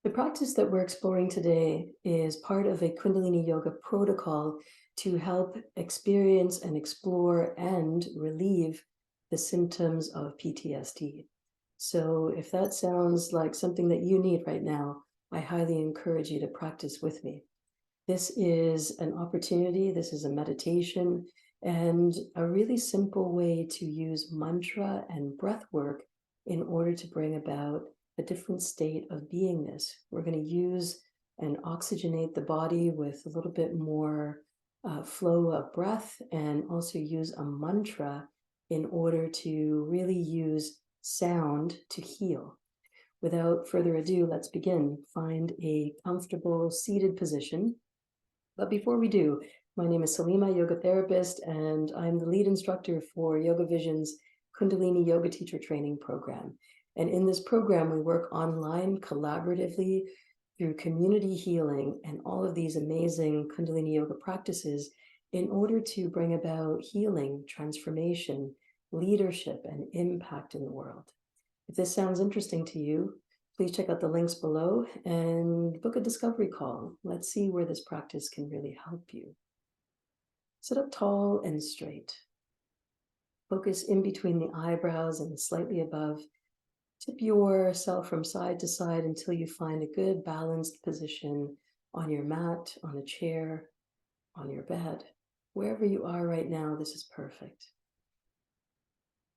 The practice that we're exploring today is part of a Kundalini Yoga protocol to help experience and explore and relieve the symptoms of PTSD. So if that sounds like something that you need right now, I highly encourage you to practice with me. This is an opportunity, this is a meditation, and a really simple way to use mantra and breath work in order to bring about a different state of beingness. We're going to use and oxygenate the body with a little bit more flow of breath, and also use a mantra in order to really use sound to heal. Without further ado, let's begin. Find a comfortable seated position. But before we do, my name is Salimah, yoga therapist, and I'm the lead instructor for YogaVision's Kundalini Yoga Teacher Training Program. And in this program, we work online collaboratively through community healing and all of these amazing Kundalini Yoga practices in order to bring about healing, transformation, leadership, and impact in the world. If this sounds interesting to you, please check out the links below and book a discovery call. Let's see where this practice can really help you. Sit up tall and straight. Focus in between the eyebrows and slightly above. Tip yourself from side to side until you find a good balanced position on your mat, on a chair, on your bed. Wherever you are right now, this is perfect.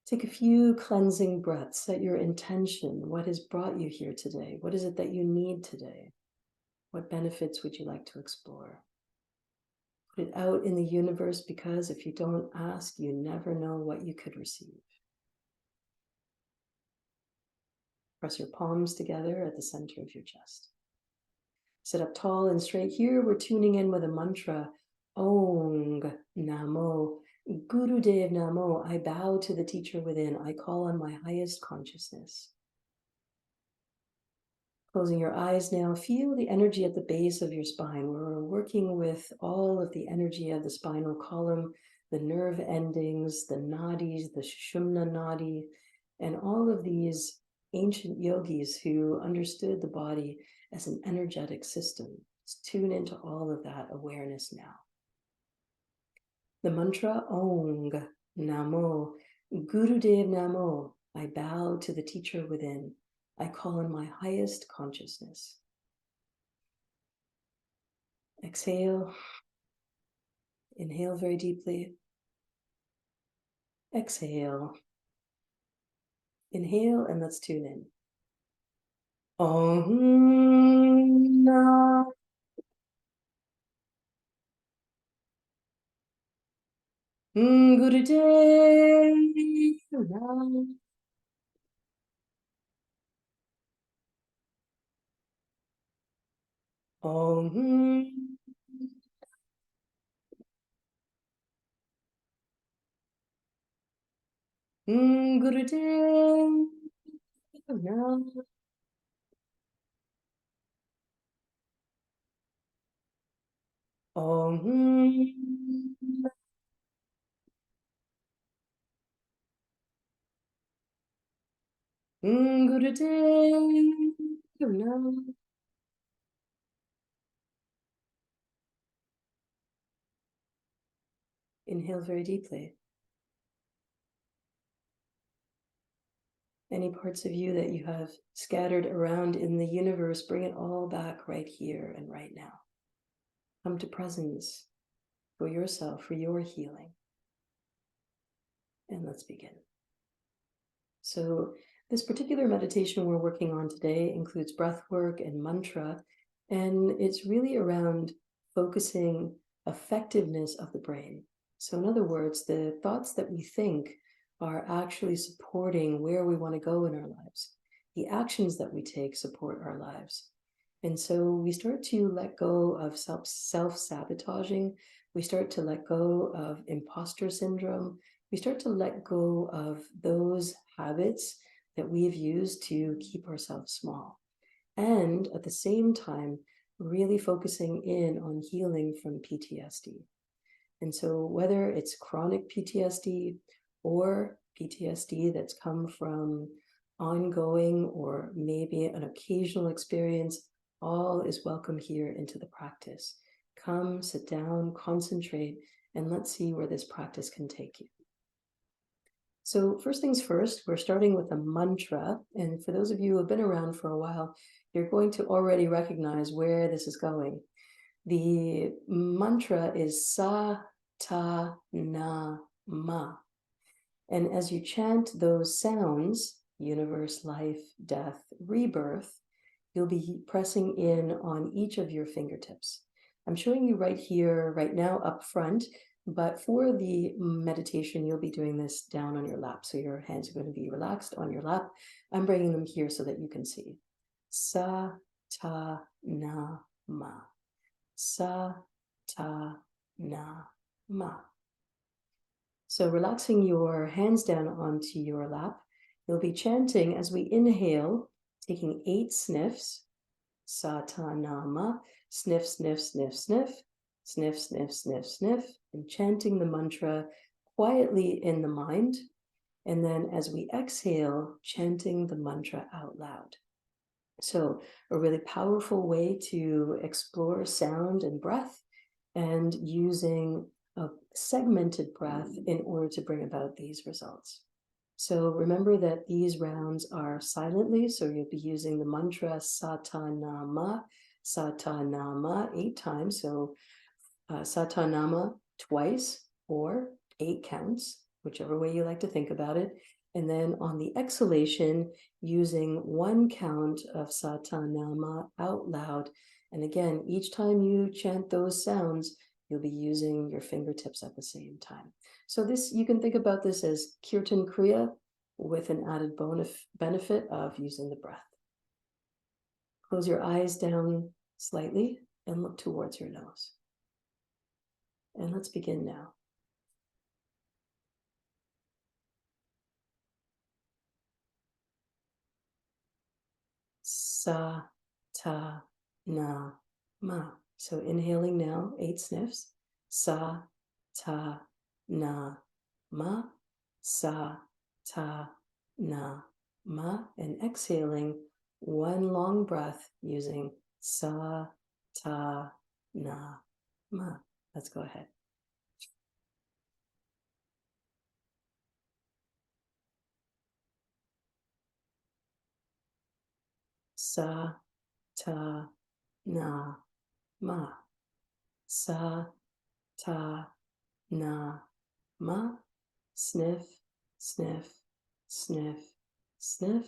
Take a few cleansing breaths. Set your intention. What has brought you here today? What is it that you need today? What benefits would you like to explore? Put it out in the universe, because if you don't ask, you never know what you could receive. Press your palms together at the center of your chest. Sit up tall and straight. Here, we're tuning in with a mantra. Ong Namo Gurudev Namo. I bow to the teacher within. I call on my highest consciousness. Closing your eyes now, feel the energy at the base of your spine. We're working with all of the energy of the spinal column, the nerve endings, the nadis, the Sushumna nadi, and all of these ancient yogis who understood the body as an energetic system. Let's tune into all of that awareness now. The mantra Ong Namo Gurudev Namo. I bow to the teacher within. I call on my highest consciousness. Exhale. Inhale very deeply. Exhale. Inhale, and let's tune in. Om Nam Gurudev Namo. Om Gurudev Namo. Om Gurudev Namo. Inhale very deeply. Any parts of you that you have scattered around in the universe, bring it all back right here and right now. Come to presence for yourself, for your healing. And let's begin. So this particular meditation we're working on today includes breath work and mantra, and it's really around focusing effectiveness of the brain. So in other words, the thoughts that we think are actually supporting where we want to go in our lives. The actions that we take support our lives. And so we start to let go of self-sabotaging. We start to let go of imposter syndrome. We start to let go of those habits that we've used to keep ourselves small. And at the same time, really focusing in on healing from PTSD. And so whether it's chronic PTSD or PTSD that's come from ongoing or maybe an occasional experience All is welcome here into the practice. Come, sit down, concentrate, and let's see where this practice can take you. So first things first, we're starting with a mantra. And for those of you who have been around for a while, you're going to already recognize where this is going. The mantra is sa, ta, na, ma. And as you chant those sounds, universe, life, death, rebirth, you'll be pressing in on each of your fingertips. I'm showing you right here, right now, up front, but for the meditation, you'll be doing this down on your lap. So your hands are going to be relaxed on your lap. I'm bringing them here so that you can see. Sa, ta, na, ma. Sa, ta, na, ma. So relaxing your hands down onto your lap, you'll be chanting as we inhale, taking 8 sniffs. Sa, ta, na, ma. Sniff, sniff, sniff, sniff. Sniff, sniff, sniff, sniff. And chanting the mantra quietly in the mind. And then as we exhale, chanting the mantra out loud. So a really powerful way to explore sound and breath, and using a segmented breath in order to bring about these results. So remember that these rounds are silently, so you'll be using the mantra satanama, 8 times. So satanama twice, or 8 counts, whichever way you like to think about it. And then on the exhalation, using 1 count of satanama out loud. And again, each time you chant those sounds, you'll be using your fingertips at the same time. So this, you can think about this as kirtan kriya with an added benefit of using the breath. Close your eyes down slightly and look towards your nose. And let's begin now. Sa, ta, na, ma. So inhaling now, 8 sniffs. Sa, ta, na, ma. Sa, ta, na, ma. And exhaling, 1 long breath using sa, ta, na, ma. Let's go ahead. Sa, ta, na, ma. Sa, ta, na, ma. Sniff, sniff, sniff, sniff.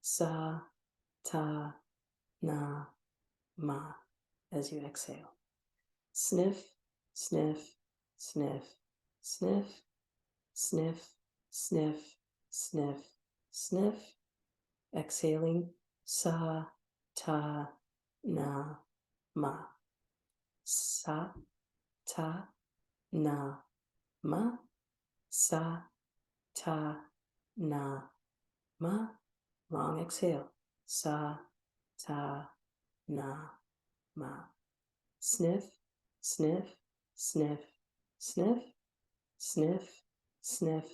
Sa, ta, na, ma. As you exhale. Sniff, sniff, sniff, sniff, sniff, sniff, sniff, sniff. Exhaling. Sa, ta, na, ma. Sa, ta, na, ma. Sa, ta, na, ma. Long exhale. Sa, ta, na, ma. Sniff, sniff, sniff, sniff, sniff, sniff,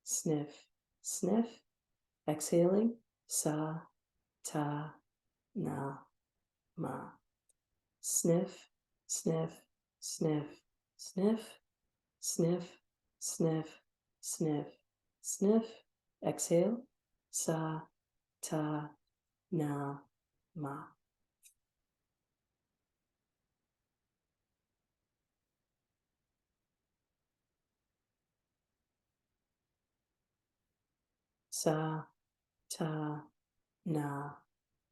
sniff, sniff. Exhaling. Sa, ta, na, ma. Sniff, sniff, sniff, sniff, sniff, sniff, sniff, sniff. Exhale. Sa, ta, na, ma. Sa, ta, na,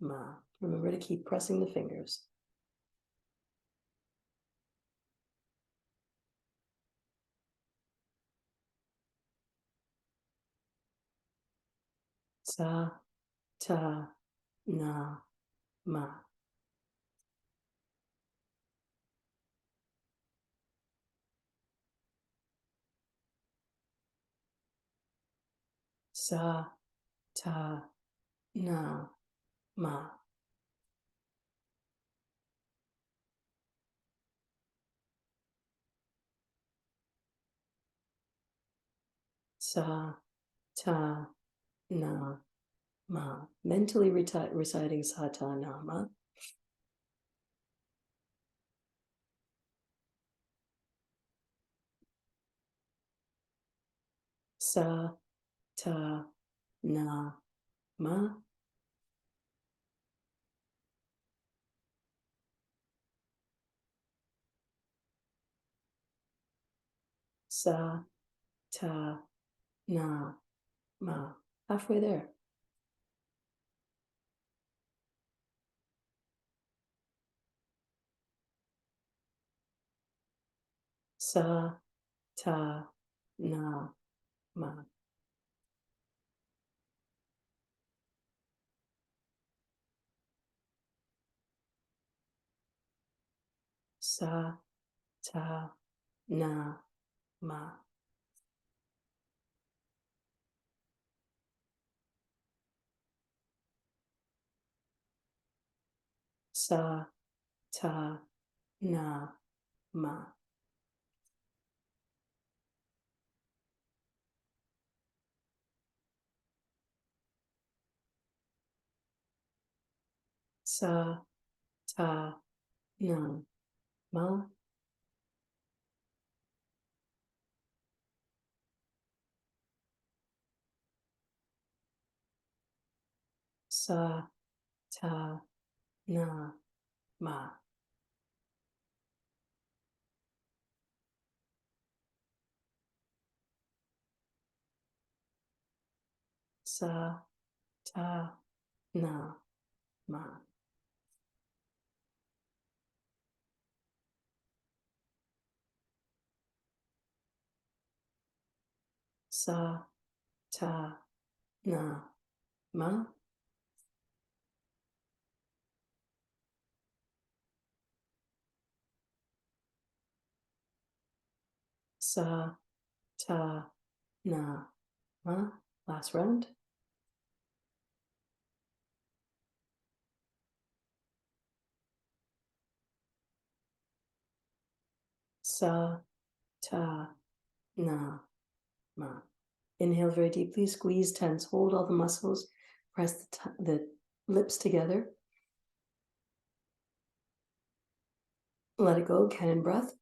ma. Remember to keep pressing the fingers. Sa, ta, na, ma. Sa, ta, na, ma. Sa, ta, na, ma. Mentally reciting sa, ta, na, ma. Sa, ta, na, ma. Sa, ta, na, ma. Halfway there. Sa, ta, na, ma. Sa, ta, na, ma. Sa, ta, na, ma. Sa, ta, na, ma. Sa, ta, na, ma. Sa, ta, na, ma. Sa, ta, na, ma. Sa, ta, na, ma. Last round. Sa, ta, na, ma. Inhale very deeply, squeeze, tense, hold all the muscles, press the lips together. Let it go, cannon breath.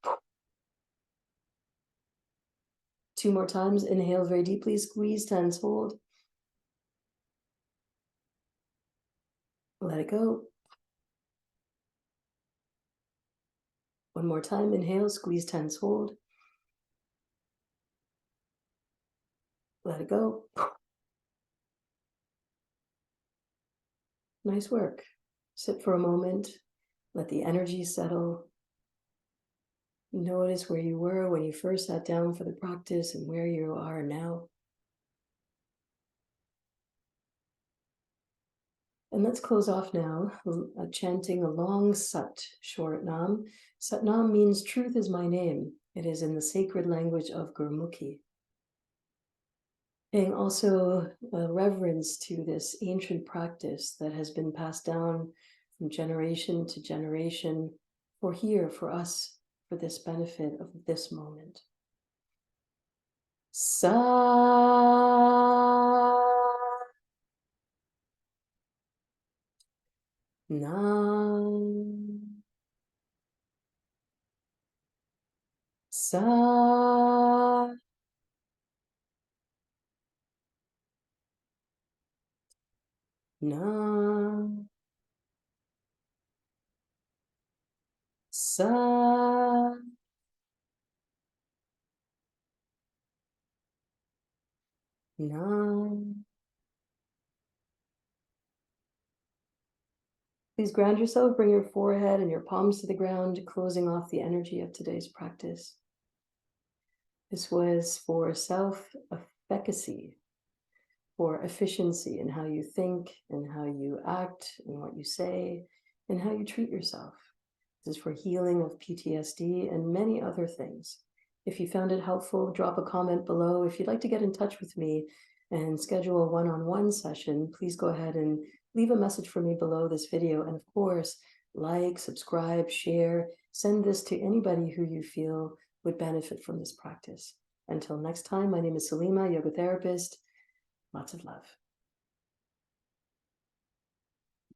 2 more times, inhale very deeply, squeeze, tense, hold. Let it go. 1 more time, inhale, squeeze, tense, hold. Let it go. Nice work. Sit for a moment, let the energy settle. Notice where you were when you first sat down for the practice and where you are now. And let's close off now, chanting a long Sat, short Nam. Sat Nam means truth is my name. It is in the sacred language of Gurmukhi. Paying also reverence to this ancient practice that has been passed down from generation to generation for us, for this benefit of this moment. Sa Nam. Sa Nam. Sa Nam. Please ground yourself, bring your forehead and your palms to the ground, closing off the energy of today's practice. This was for self-efficacy, for efficiency in how you think and how you act and what you say and how you treat yourself. This is for healing of PTSD and many other things. If you found it helpful, drop a comment below. If you'd like to get in touch with me and schedule a one-on-one session, please go ahead and leave a message for me below this video. And of course, like, subscribe, share, send this to anybody who you feel would benefit from this practice. Until next time, my name is Salimah, yoga therapist. Lots of love.